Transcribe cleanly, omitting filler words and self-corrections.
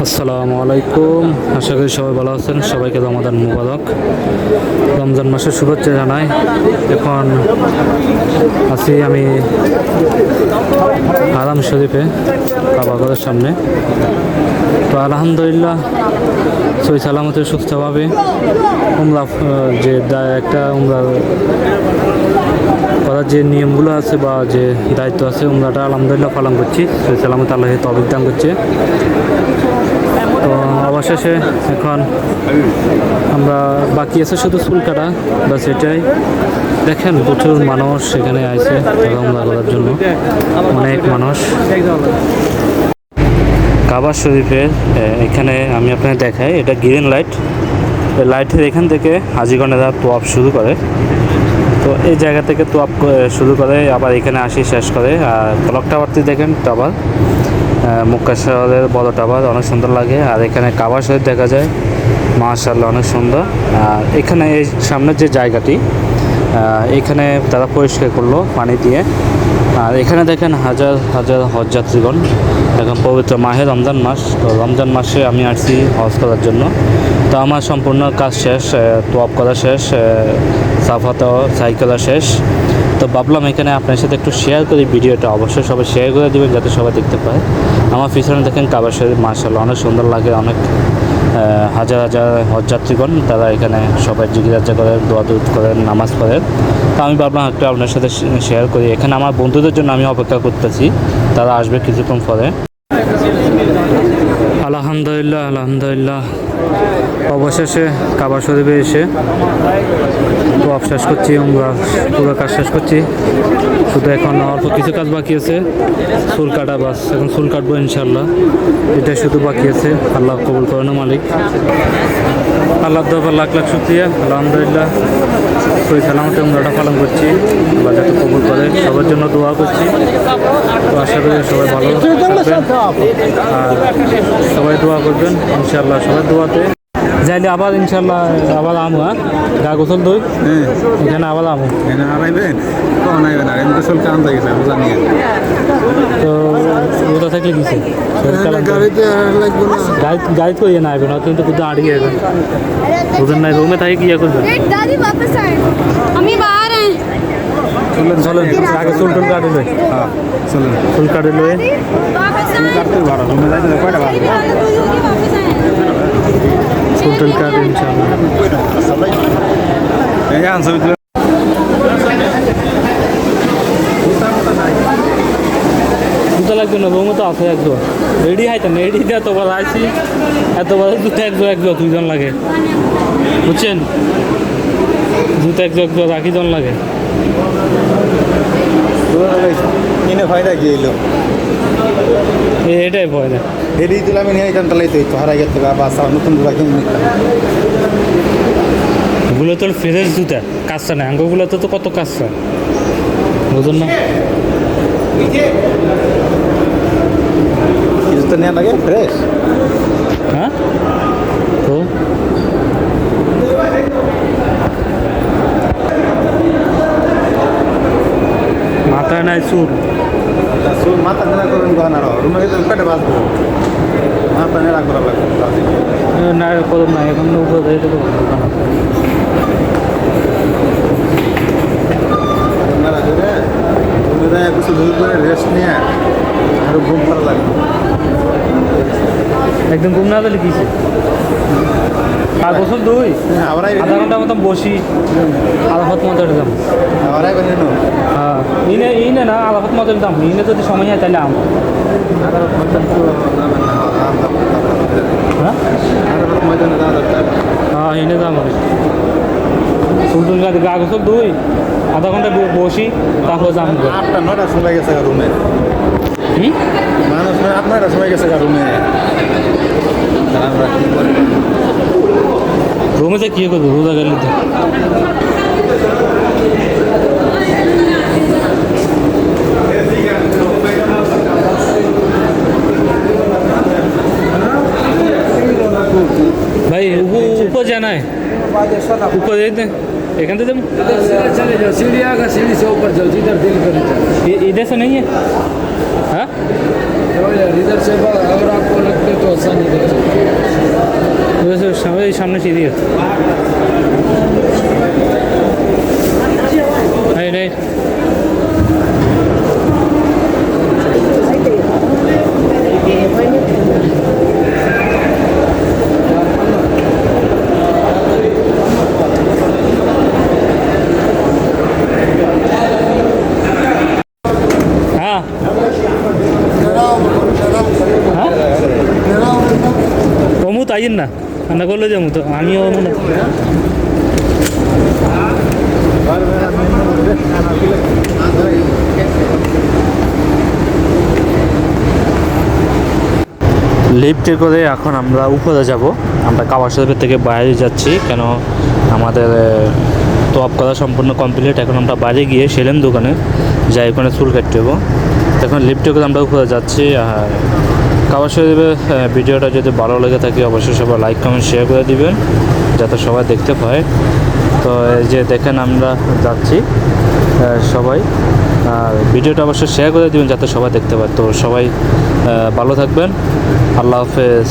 আসসালামু আলাইকুম, আশা করি সবাই ভালো আছেন। সবাইকে রমাদান মুবারক, রমজান মাসের শুভেচ্ছা জানাই। এখন আছি আমি আরাম শরীফে, কাবাঘরের সামনে। তো আলহামদুলিল্লাহ সই সালামতে সুস্থভাবে উমরা যে একটা উমরা করার যে নিয়মগুলো আছে বা যে দায়িত্ব আছে, উমরাটা আলহামদুলিল্লাহ পালন করছি। সই সালামতে আল্লাহ তৌফিক দান করছে। তো অবশেষে এখন আমরা বাকি আছে শুধু চুল কাটা, বাস এটাই। দেখেন প্রচুর মানুষ সেখানে আছে উমরা করার জন্য, অনেক মানুষ। কাবা শরীফের এখানে আমি আপনাকে দেখাই, এটা গ্রিন লাইট। লাইটের এখান থেকে হাজিগণেরা তোয়াফ শুরু করে। তো এই জায়গা থেকে তোয়াফ শুরু করে, আবার এখানে আসি শেষ করে। আর ক্লক টাওয়ারটি দেখেন, টাওয়ার মক্কা শহরের বড় টাওয়ার, অনেক সুন্দর লাগে। আর এখানে কাবা শরীফ দেখা যায়, মাশাআল্লাহ অনেক সুন্দর। আর এখানে এই সামনের যে জায়গাটি, এখানে তারা পরিষ্কার করলো পানি দিয়ে। আর এখানে দেখেন হাজার হাজার হজযাত্রীগণ। এখন পবিত্র মাহে রমজান মাস, তো রমজান মাসে আমি আসছি হজ করার জন্য। তো আমার সম্পূর্ণ কাজ শেষ, তোয়াফ করা শেষ, সাফাতেও সাই করা শেষ। তো ভাবলাম এখানে আপনার সাথে একটু শেয়ার করি ভিডিওটা। অবশ্যই সবাই শেয়ার করে দেবেন যাতে সবাই দেখতে পায়। আমার পিছনে দেখেন কাবা শরীফ, মাশাআল্লাহ অনেক সুন্দর লাগে। অনেক হাজার হাজার হজযাত্রীগণ তারা এখানে সবাই জিজ্ঞাসা করেন, দোয়া দুরূদ করেন, নামাজ পড়েন। তো আমি ভাবলাম একটু আপনার সাথে শেয়ার করি। এখানে আমার বন্ধুদের জন্য আমি অপেক্ষা করতেছি, তারা আসবে কিছুক্ষণ পরে। আলহামদুলিল্লাহ আলহামদুলিল্লাহ অবশেষে কাবা শরীফে এসে তোয়াফ শেষ করছি, উমরা পুরো কাজ শেষ করছি। শুধু এখন অল্প কিছু কাজ বাকি আছে, চুল কাটা। বাস এখন চুল কাটবো ইনশাল্লাহ, এটাই শুধু বাকি আছে। আল্লাহ কবুল করেন মালিক। আল্লাহ দরবার লাখ লাখ শুকরিয়া। আলহামদুলিল্লাহ সই সালামতে উমরাটা পালন করছি, আল্লাহ যাতে কবুল করে। সবার জন্য দোয়া করছি। তো আশা করি সবাই ভালো থাকবেন, আর সবাই দোয়া করবেন ইনশাল্লাহ। সবাই দোয়াতে যাইলে আবার ইনশাল্লাহ আবার আমু। হ্যাঁ, গা গোসল দই এখানে আবার আমু। তো ওটা থাকলে দিছে গাড়ি করিয়ে না আসবেন, হয়তো কিন্তু কোথাও আড়িয়ে যাবেন, বুঝেন না। রুমে থাকে কি করবেন? চলেন চলেন, আগে চুল টুল কাটে লই। হ্যাঁ চলেন, চুল কাটে লই। চুল টুল কাটে ইনশাআল্লাহ। জুতা লাগবে না, রুমে তো আছে একজন রেডি। হাইতেন রেডিতে এতবার আইসি, এতবার জুতা একজন দুইজন লাগে, বুঝছেন? জুতা একজন রাখি জন লাগে। ফায়দা কি হইলো? এটাই ভয় না। এডি দিলে আমি নিয়ে যেতাম, তাহলে তো হারাই গেছে বাসা নতুন জুতা কিনে নিতাম। ওগুলো তো ফ্রেশ জুতা, কাঁচা না। আঙ্গুগুলো তো কত কাঁচা, বুঝুন না। জুতা নেওয়া লাগে ফ্রেশ। হ্যাঁ, তো মাথায় নাই চুল, মাথা নেড়া করবেন কখন? আরো রুমে গেলে পেটে বাঁচবো, মাথা নেড়া করা লাগবে না করুন না। এখন উপরে নেড়া করে রুমে যায় কিছু দূর করে রেস্ট নিয়ে আরো ঘুম করা লাগবে। একদম ঘুম না দিলে কিছু আর বছর দুই আবার আধা ঘন্টার মতন বসি, আলাফত মতো দাম। আবার হ্যাঁ, ইনে না আলাফত মতো দাম। ইনে যদি সময় হয় তাহলে আম। হ্যাঁ হ্যাঁ, ইনে দাম অনেক। চুল টুল কাটে, গা গোসল দুই, আধা ঘন্টা বসি, তারপর দাম। 8-9টার সময় গেছে রুমে মানুষ, 8-9টার সময় গেছে রুমে। রুমে যে কী করবো রোজা গেলে তো। भाई ऊपर जाना है, ऊपर देते एखान से चले जाओ, सीढ़ी आगा, सीढ़ी से ऊपर जाओ, जिधर दिल करे। इधर से नहीं है। हाँ इधर से अगर आपको लगते तो आसानी है वैसे सामने सीधी है नहीं नहीं हाँ অমু তো আইন না রান্না করলে যাবো তো আমিও অমু না লিফটে করে এখন আমরা উপরে যাব আমরা কাবার শরীফের থেকে বাইরে যাচ্ছি কেন আমাদের তোয়াব করা সম্পূর্ণ কমপ্লিট এখন আমরা বাইরে গিয়ে সেলেম দোকানে যাই ওখানে চুল কাটতে হবো এখন লিফটে করে আমরা উপরে যাচ্ছি আর কাবার শরীফের ভিডিওটা যদি ভালো লেগে থাকে অবশ্যই সবাই লাইক কমেন্ট শেয়ার করে দিবেন যাতে সবাই দেখতে পায় তো এই যে দেখেন আমরা যাচ্ছি সবাই আর ভিডিওটা অবশ্যই শেয়ার করে দিবেন যাতে সবাই দেখতে পায় তো সবাই ভালো থাকবেন আল্লাহ হাফেজ